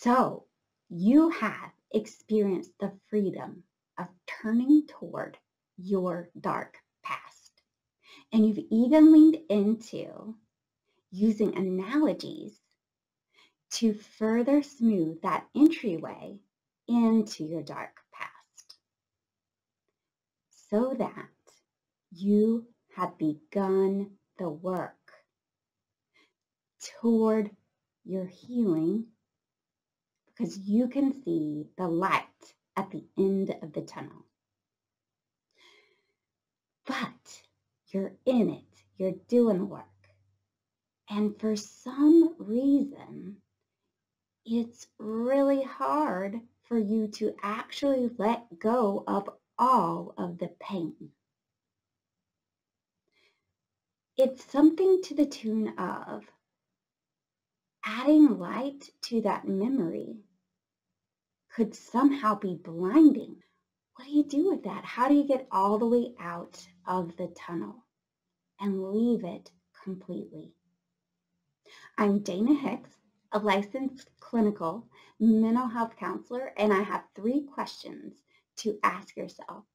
So you have experienced the freedom of turning toward your dark past. And you've even leaned into using analogies to further smooth that entryway into your dark past so that you have begun the work toward your healing because you can see the light at the end of the tunnel. But you're in it, you're doing the work. And for some reason, it's really hard for you to actually let go of all of the pain. It's something to the tune of adding light to that memory could somehow be blinding. What do you do with that? How do you get all the way out of the tunnel and leave it completely? I'm Dana Hicks, a licensed clinical mental health counselor, and I have 3 questions to ask yourself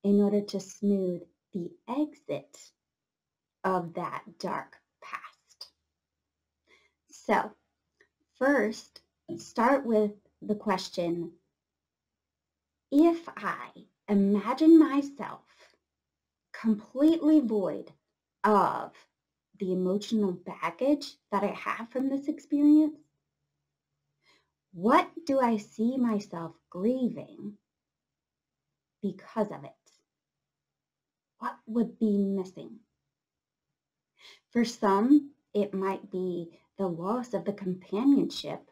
in order to smooth the exit of that dark past. So, first, start with the question, if I imagine myself completely void of the emotional baggage that I have from this experience, what do I see myself grieving because of it? What would be missing? For some, it might be the loss of the companionship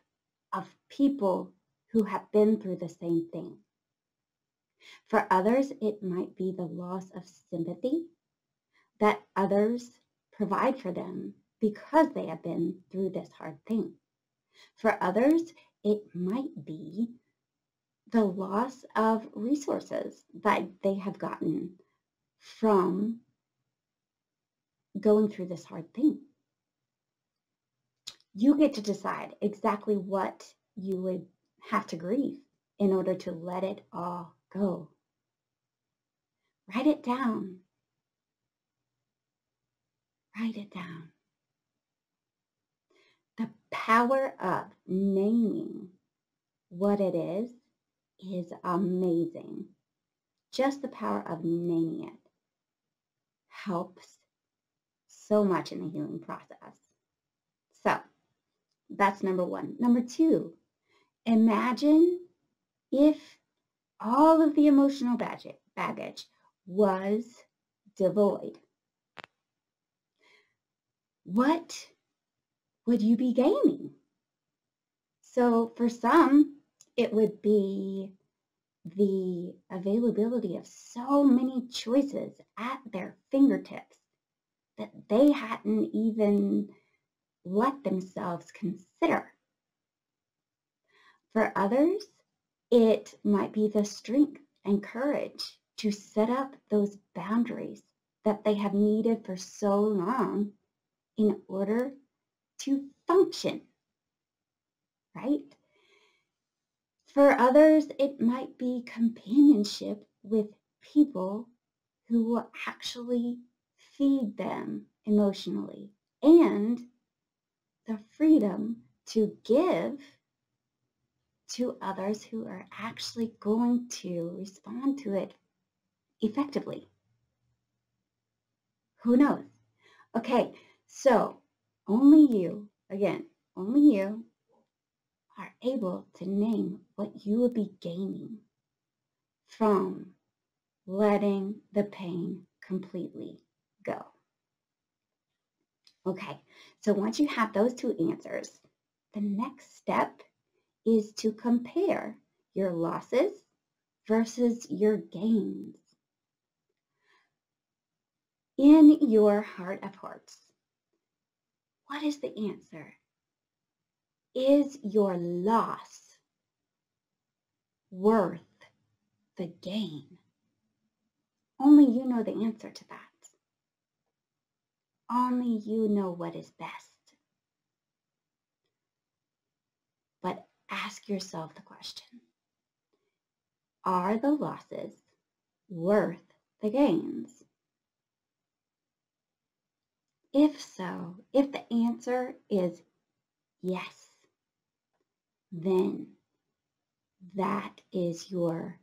of people who have been through the same thing. For others, it might be the loss of sympathy that others provide for them because they have been through this hard thing. For others, it might be the loss of resources that they have gotten from going through this hard thing. You get to decide exactly what you would have to grieve in order to let it all go. Write it down. Write it down. The power of naming what it is amazing. Just the power of naming it helps so much in the healing process. So that's number 1. Number 2, imagine if all of the emotional baggage was devoid. What would you be gaining? So for some, it would be the availability of so many choices at their fingertips that they hadn't even let themselves consider. For others, it might be the strength and courage to set up those boundaries that they have needed for so long in order to function, right? For others, it might be companionship with people who will actually feed them emotionally and the freedom to give to others who are actually going to respond to it effectively. Who knows? Okay, so only you are able to name what you will be gaining from letting the pain completely go. Okay, so once you have those 2 answers, the next step is to compare your losses versus your gains. In your heart of hearts, what is the answer? Is your loss worth the gain? Only you know the answer to that. Only you know what is best. But ask yourself the question, are the losses worth the gains? If so, if the answer is yes, then that is your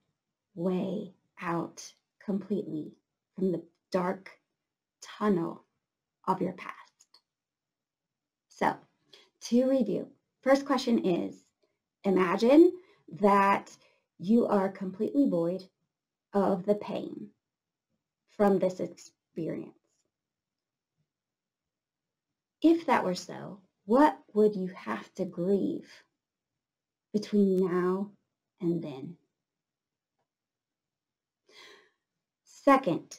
way out completely from the dark tunnel of your past. So, to review, first question is, imagine that you are completely void of the pain from this experience. If that were so, what would you have to grieve between now and then? Second,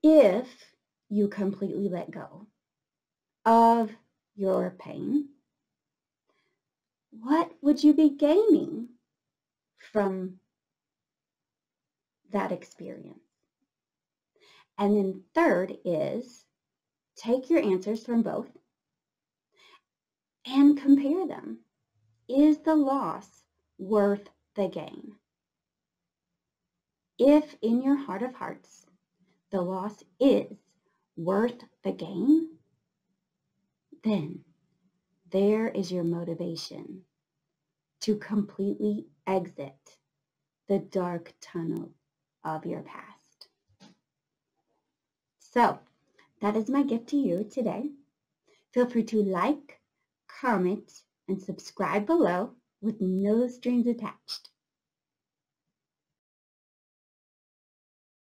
if you completely let go of your pain, what would you be gaining from that experience? And then third is, take your answers from both and compare them. Is the loss worth the gain? If in your heart of hearts, the loss is worth the gain, then there is your motivation to completely exit the dark tunnel of your past. So that is my gift to you today. Feel free to like, comment, and subscribe below with no strings attached.